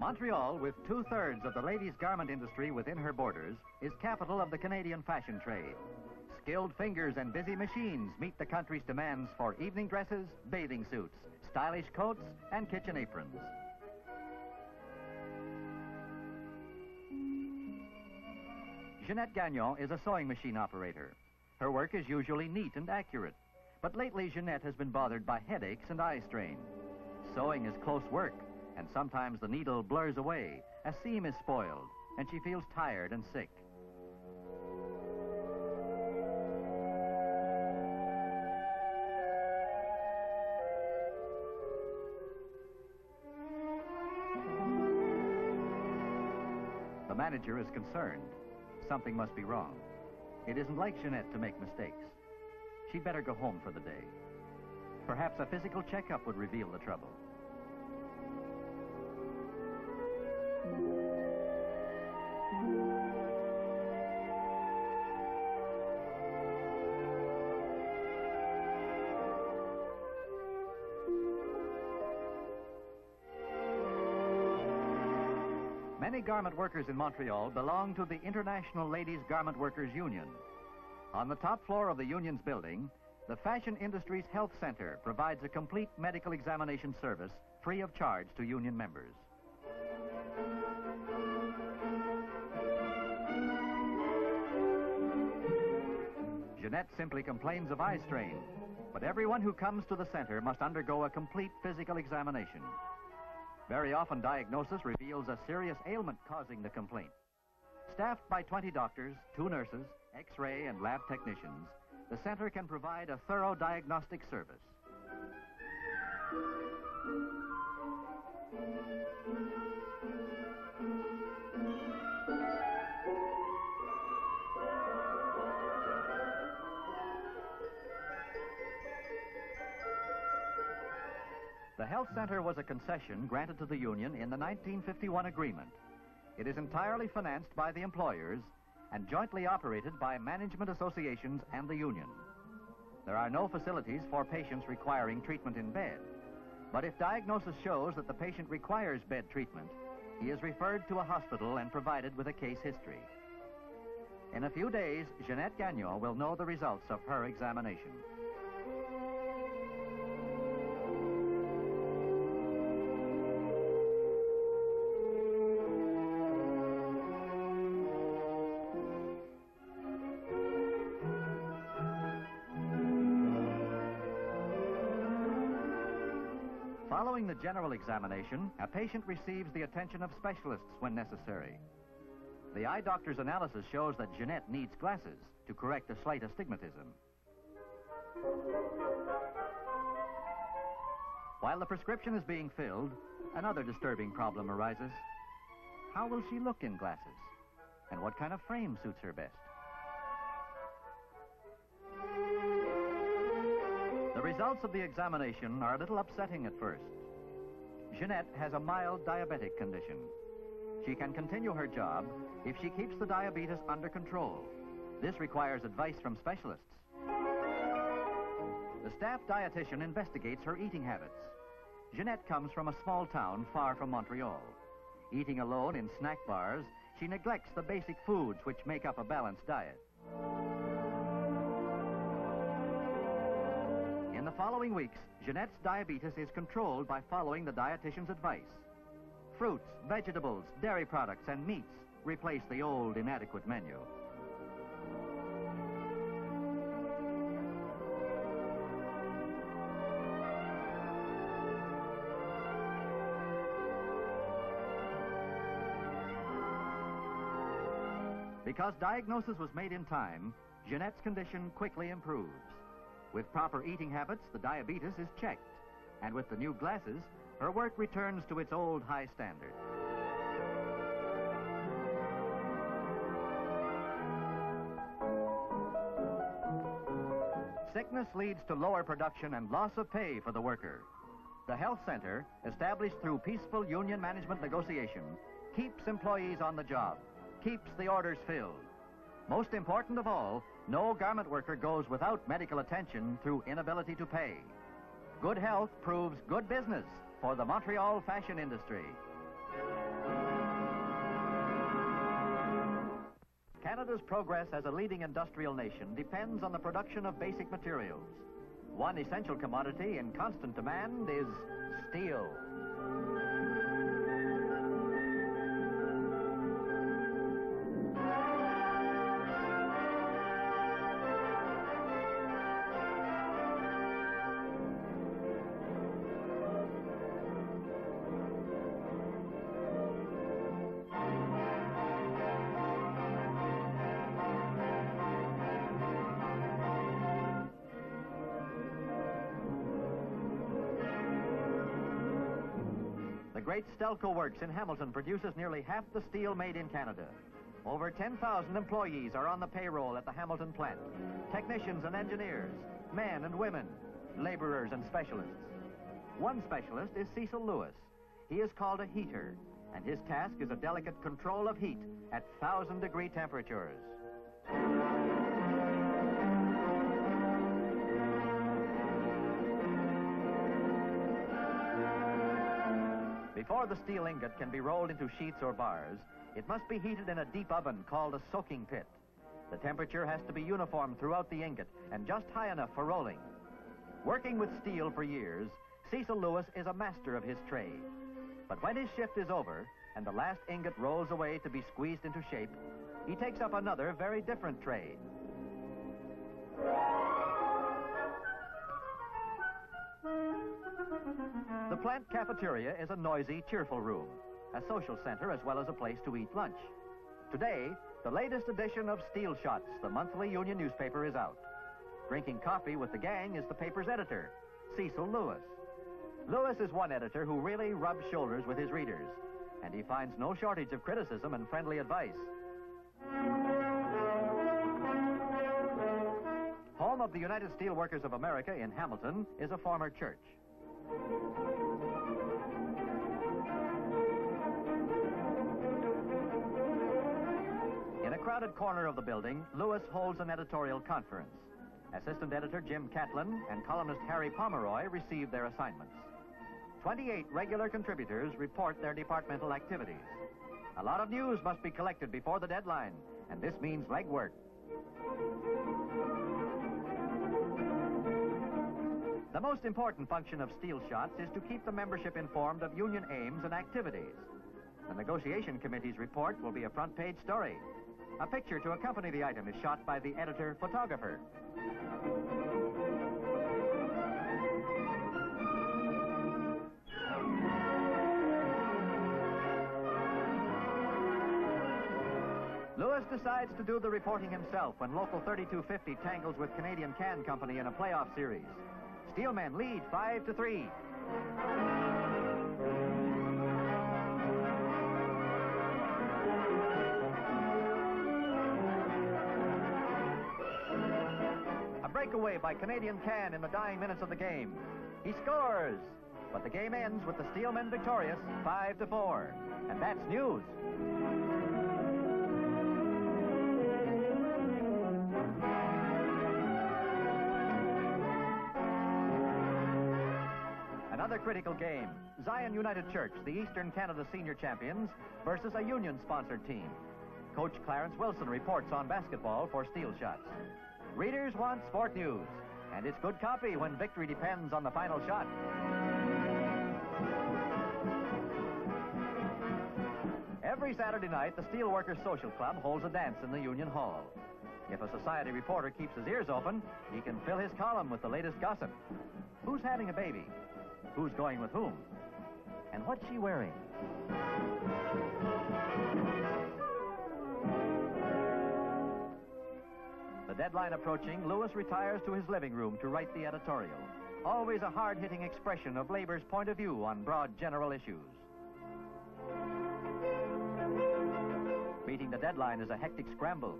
Montreal, with two-thirds of the ladies' garment industry within her borders, is capital of the Canadian fashion trade. Skilled fingers and busy machines meet the country's demands for evening dresses, bathing suits, stylish coats, and kitchen aprons. Genette Gagnol is a sewing machine operator. Her work is usually neat and accurate, but lately Genette has been bothered by headaches and eye strain. Sewing is close work, and sometimes the needle blurs away, a seam is spoiled, and she feels tired and sick. The manager is concerned. Something must be wrong. It isn't like Genette to make mistakes. She'd better go home for the day. Perhaps a physical checkup would reveal the trouble. Many garment workers in Montreal belong to the International Ladies Garment Workers Union. On the top floor of the union's building, the Fashion Industries Health Center provides a complete medical examination service free of charge to union members. Genette simply complains of eye strain, but everyone who comes to the center must undergo a complete physical examination. Very often, diagnosis reveals a serious ailment causing the complaint. Staffed by 20 doctors, 2 nurses, X-ray and lab technicians, the center can provide a thorough diagnostic service. The health center was a concession granted to the union in the 1951 agreement. It is entirely financed by the employers and jointly operated by management associations and the union. There are no facilities for patients requiring treatment in bed, but if diagnosis shows that the patient requires bed treatment, he is referred to a hospital and provided with a case history. In a few days, Genette Gagnol will know the results of her examination. Following the general examination, a patient receives the attention of specialists when necessary. The eye doctor's analysis shows that Genette needs glasses to correct a slight astigmatism. While the prescription is being filled, another disturbing problem arises. How will she look in glasses? And what kind of frame suits her best? The results of the examination are a little upsetting at first. Genette has a mild diabetic condition. She can continue her job if she keeps the diabetes under control. This requires advice from specialists. The staff dietitian investigates her eating habits. Genette comes from a small town far from Montreal. Eating alone in snack bars, she neglects the basic foods which make up a balanced diet. In the following weeks, Genette's diabetes is controlled by following the dietitian's advice. Fruits, vegetables, dairy products, and meats replace the old, inadequate menu. Because diagnosis was made in time, Genette's condition quickly improves. With proper eating habits, the diabetes is checked. And with the new glasses, her work returns to its old high standard. Sickness leads to lower production and loss of pay for the worker. The health center, established through peaceful union management negotiation, keeps employees on the job, keeps the orders filled. Most important of all, no garment worker goes without medical attention through inability to pay. Good health proves good business for the Montreal fashion industry. Canada's progress as a leading industrial nation depends on the production of basic materials. One essential commodity in constant demand is steel. The great Stelco Works in Hamilton produces nearly half the steel made in Canada. Over 10,000 employees are on the payroll at the Hamilton plant. Technicians and engineers, men and women, laborers and specialists. One specialist is Cecil Lewis. He is called a heater, and his task is a delicate control of heat at 1,000-degree temperatures. Before the steel ingot can be rolled into sheets or bars, it must be heated in a deep oven called a soaking pit. The temperature has to be uniform throughout the ingot and just high enough for rolling. Working with steel for years, Cecil Lewis is a master of his trade. But when his shift is over and the last ingot rolls away to be squeezed into shape, he takes up another very different trade. The plant cafeteria is a noisy, cheerful room, a social center as well as a place to eat lunch. Today, the latest edition of Steel Shots, the monthly union newspaper, is out. Drinking coffee with the gang is the paper's editor, Cecil Lewis. Lewis is one editor who really rubs shoulders with his readers, and he finds no shortage of criticism and friendly advice. Home of the United Steelworkers of America in Hamilton is a former church. In a crowded corner of the building, Lewis holds an editorial conference. Assistant editor Jim Catlin and columnist Harry Pomeroy receive their assignments. 28 regular contributors report their departmental activities. A lot of news must be collected before the deadline, and this means legwork. The most important function of Steel Shots is to keep the membership informed of union aims and activities. The negotiation committee's report will be a front-page story. A picture to accompany the item is shot by the editor-photographer. Lewis decides to do the reporting himself when Local 3250 tangles with Canadian Can Company in a playoff series. Steelmen lead 5-3. A breakaway by Canadian Can in the dying minutes of the game. He scores, but the game ends with the Steelmen victorious 5-4. And that's news. Another critical game, Zion United Church, the Eastern Canada senior champions, versus a union-sponsored team. Coach Clarence Wilson reports on basketball for Steel Shots. Readers want sport news, and it's good copy when victory depends on the final shot. Every Saturday night, the Steelworkers Social Club holds a dance in the Union Hall. If a society reporter keeps his ears open, he can fill his column with the latest gossip. Who's having a baby? Who's going with whom? And what's she wearing? The deadline approaching, Lewis retires to his living room to write the editorial. Always a hard-hitting expression of labor's point of view on broad general issues. Meeting the deadline is a hectic scramble.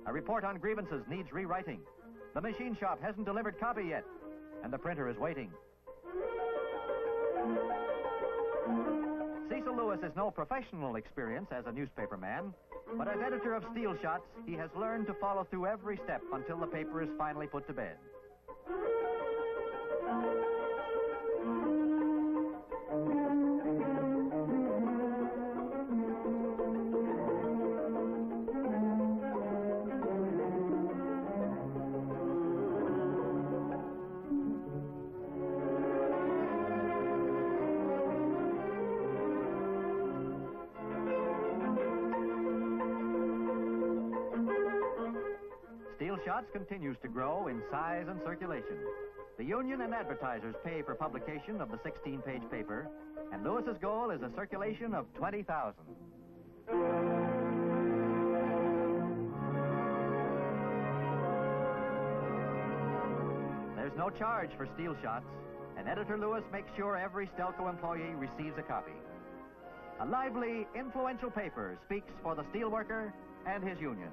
A report on grievances needs rewriting. The machine shop hasn't delivered copy yet, and the printer is waiting. Cecil Lewis is no professional experience as a newspaperman, but as editor of Steel Shots, he has learned to follow through every step until the paper is finally put to bed. Shots continues to grow in size and circulation. The union and advertisers pay for publication of the 16-page paper, and Lewis's goal is a circulation of 20,000. There's no charge for steel shots, and Editor Lewis makes sure every Stelco employee receives a copy. A lively, influential paper speaks for the steelworker and his union.